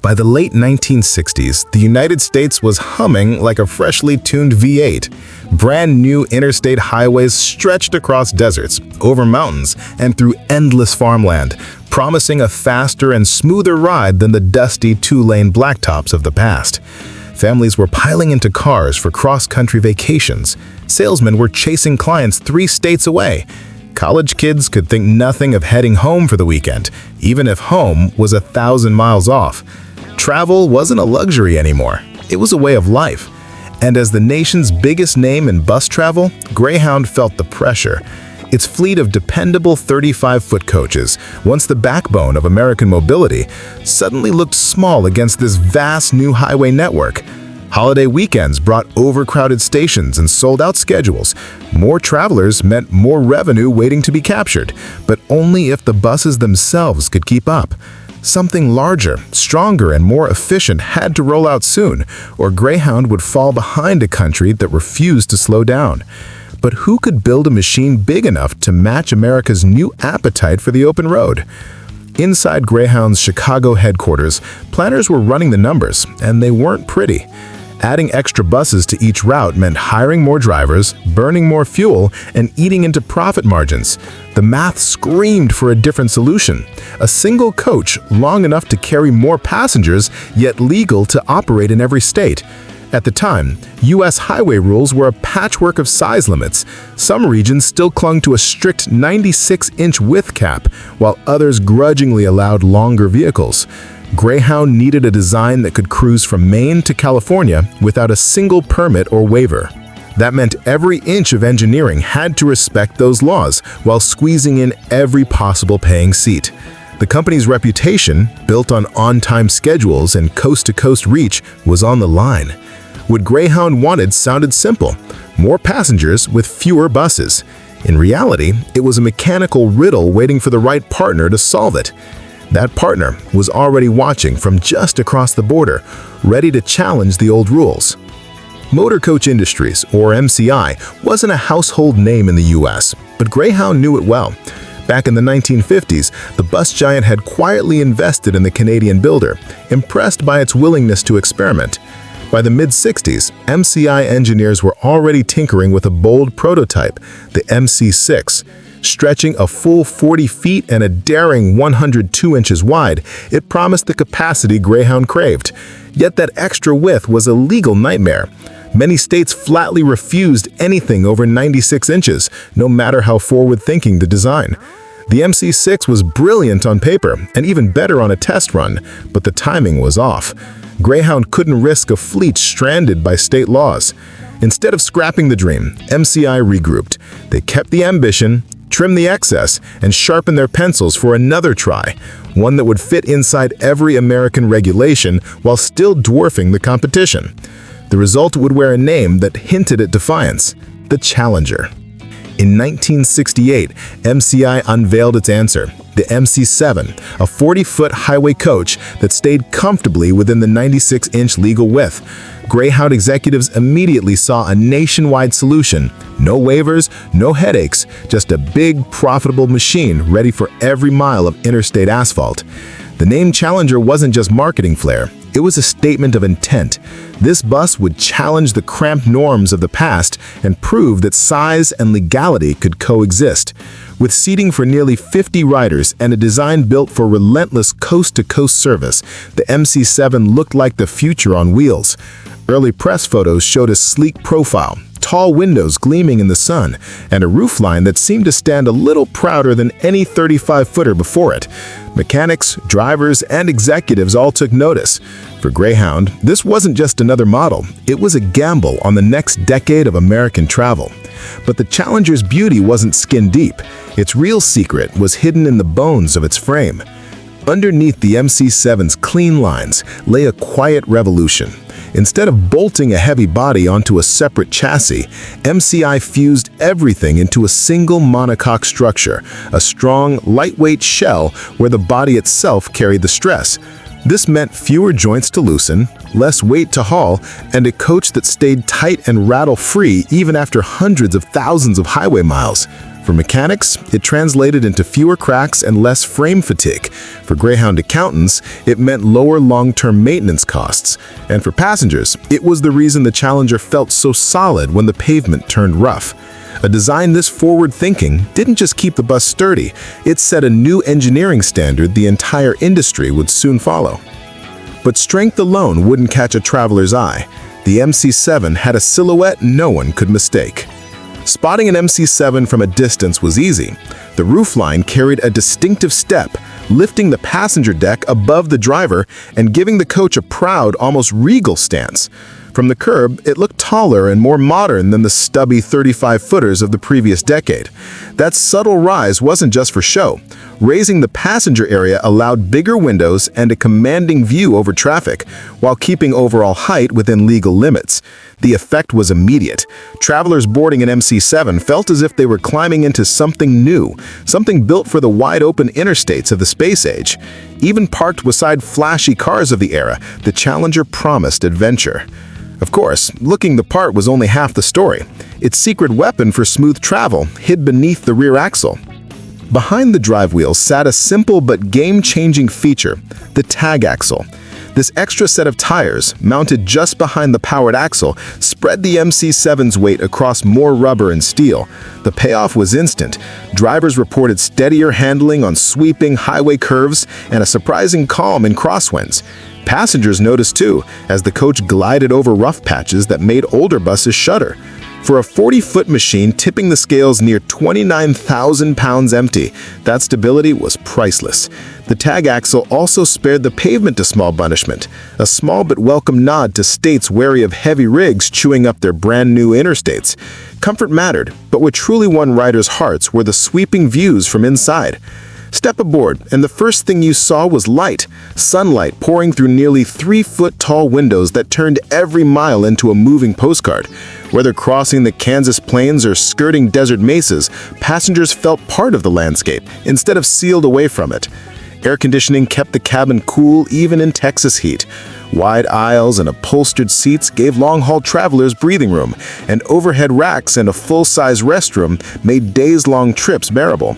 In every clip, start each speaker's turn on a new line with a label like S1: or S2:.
S1: By the late 1960s, the United States was humming like a freshly tuned V8. Brand new interstate highways stretched across deserts, over mountains, and through endless farmland, promising a faster and smoother ride than the dusty two-lane blacktops of the past. Families were piling into cars for cross-country vacations. Salesmen were chasing clients 3 states away. College kids could think nothing of heading home for the weekend, even if home was 1,000 miles off. Travel wasn't a luxury anymore. It was a way of life. And as the nation's biggest name in bus travel, Greyhound felt the pressure. Its fleet of dependable 35-foot coaches, once the backbone of American mobility, suddenly looked small against this vast new highway network. Holiday weekends brought overcrowded stations and sold-out schedules. More travelers meant more revenue waiting to be captured, but only if the buses themselves could keep up. Something larger, stronger, and more efficient had to roll out soon, or Greyhound would fall behind a country that refused to slow down. But who could build a machine big enough to match America's new appetite for the open road? Inside Greyhound's Chicago headquarters, planners were running the numbers, and they weren't pretty. Adding extra buses to each route meant hiring more drivers, burning more fuel, and eating into profit margins. The math screamed for a different solution. A single coach long enough to carry more passengers, yet legal to operate in every state. At the time, U.S. highway rules were a patchwork of size limits. Some regions still clung to a strict 96-inch width cap, while others grudgingly allowed longer vehicles. Greyhound needed a design that could cruise from Maine to California without a single permit or waiver. That meant every inch of engineering had to respect those laws while squeezing in every possible paying seat. The company's reputation, built on-time schedules and coast-to-coast reach, was on the line. What Greyhound wanted sounded simple: more passengers with fewer buses. In reality, it was a mechanical riddle waiting for the right partner to solve it. That partner was already watching from just across the border, ready to challenge the old rules. Motor Coach Industries, or MCI, wasn't a household name in the U.S., but Greyhound knew it well. Back in the 1950s, the bus giant had quietly invested in the Canadian builder, impressed by its willingness to experiment. By the mid-60s, MCI engineers were already tinkering with a bold prototype, the MC-6. Stretching a full 40 feet and a daring 102 inches wide, it promised the capacity Greyhound craved. Yet that extra width was a legal nightmare. Many states flatly refused anything over 96 inches, no matter how forward-thinking the design. The MC-6 was brilliant on paper and even better on a test run, but the timing was off. Greyhound couldn't risk a fleet stranded by state laws. Instead of scrapping the dream, MCI regrouped. They kept the ambition, trimmed the excess, and sharpened their pencils for another try, one that would fit inside every American regulation while still dwarfing the competition. The result would wear a name that hinted at defiance: the Challenger. In 1968, MCI unveiled its answer, the MC-7, a 40-foot highway coach that stayed comfortably within the 96-inch legal width. Greyhound executives immediately saw a nationwide solution: no waivers, no headaches, just a big, profitable machine ready for every mile of interstate asphalt. The name Challenger wasn't just marketing flair, it was a statement of intent. This bus would challenge the cramped norms of the past and prove that size and legality could coexist. With seating for nearly 50 riders and a design built for relentless coast-to-coast service, the MC-7 looked like the future on wheels. Early press photos showed a sleek profile, tall windows gleaming in the sun, and a roofline that seemed to stand a little prouder than any 35-footer before it. Mechanics, drivers, and executives all took notice. For Greyhound, this wasn't just another model, it was a gamble on the next decade of American travel. But the Challenger's beauty wasn't skin deep. Its real secret was hidden in the bones of its frame. Underneath the MC-7's clean lines lay a quiet revolution. Instead of bolting a heavy body onto a separate chassis, MCI fused everything into a single monocoque structure, a strong, lightweight shell where the body itself carried the stress. This meant fewer joints to loosen, less weight to haul, and a coach that stayed tight and rattle-free even after hundreds of thousands of highway miles. For mechanics, it translated into fewer cracks and less frame fatigue. For Greyhound accountants, it meant lower long-term maintenance costs. And for passengers, it was the reason the Challenger felt so solid when the pavement turned rough. A design this forward-thinking didn't just keep the bus sturdy, it set a new engineering standard the entire industry would soon follow. But strength alone wouldn't catch a traveler's eye. The MC-7 had a silhouette no one could mistake. Spotting an MC-7 from a distance was easy. The roofline carried a distinctive step, lifting the passenger deck above the driver and giving the coach a proud, almost regal stance. From the curb, it looked taller and more modern than the stubby 35-footers of the previous decade. That subtle rise wasn't just for show. Raising the passenger area allowed bigger windows and a commanding view over traffic, while keeping overall height within legal limits. The effect was immediate. Travelers boarding an MC-7 felt as if they were climbing into something new, something built for the wide-open interstates of the space age. Even parked beside flashy cars of the era, the Challenger promised adventure. Of course, looking the part was only half the story. Its secret weapon for smooth travel hid beneath the rear axle. Behind the drive wheels sat a simple but game-changing feature, the tag axle. This extra set of tires, mounted just behind the powered axle, spread the MC-7's weight across more rubber and steel. The payoff was instant. Drivers reported steadier handling on sweeping highway curves and a surprising calm in crosswinds. Passengers noticed too, as the coach glided over rough patches that made older buses shudder. For a 40-foot machine tipping the scales near 29,000 pounds empty, that stability was priceless. The tag axle also spared the pavement a small punishment, a small but welcome nod to states wary of heavy rigs chewing up their brand new interstates. Comfort mattered, but what truly won riders' hearts were the sweeping views from inside. Step aboard, and the first thing you saw was light, sunlight pouring through nearly 3-foot-tall windows that turned every mile into a moving postcard. Whether crossing the Kansas plains or skirting desert mesas, passengers felt part of the landscape instead of sealed away from it. Air conditioning kept the cabin cool even in Texas heat. Wide aisles and upholstered seats gave long-haul travelers breathing room, and overhead racks and a full-size restroom made days-long trips bearable.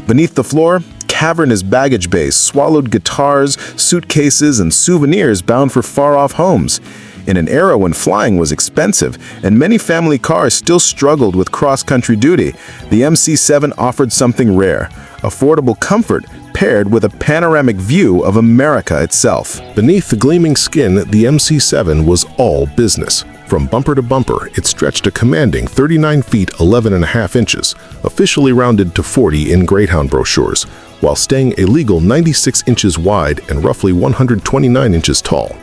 S1: Beneath the floor, cavernous baggage bays swallowed guitars, suitcases, and souvenirs bound for far-off homes. In an era when flying was expensive and many family cars still struggled with cross-country duty, the MC-7 offered something rare, affordable comfort paired with a panoramic view of America itself. Beneath the gleaming skin, the MC-7 was all business. From bumper to bumper, it stretched a commanding 39 feet 11.5 inches, officially rounded to 40 in Greyhound brochures, while staying a legal 96 inches wide and roughly 129 inches tall.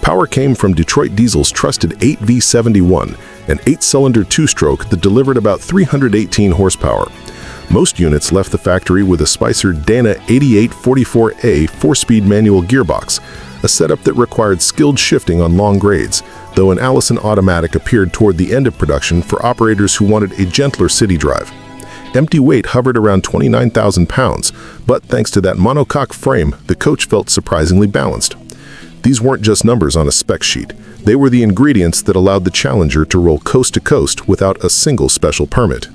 S1: Power came from Detroit Diesel's trusted 8V71, an 8-cylinder two-stroke that delivered about 318 horsepower. Most units left the factory with a Spicer Dana 8844A 4-speed manual gearbox, a setup that required skilled shifting on long grades, though an Allison automatic appeared toward the end of production for operators who wanted a gentler city drive. Empty weight hovered around 29,000 pounds, but thanks to that monocoque frame, the coach felt surprisingly balanced. These weren't just numbers on a spec sheet. They were the ingredients that allowed the Challenger to roll coast to coast without a single special permit.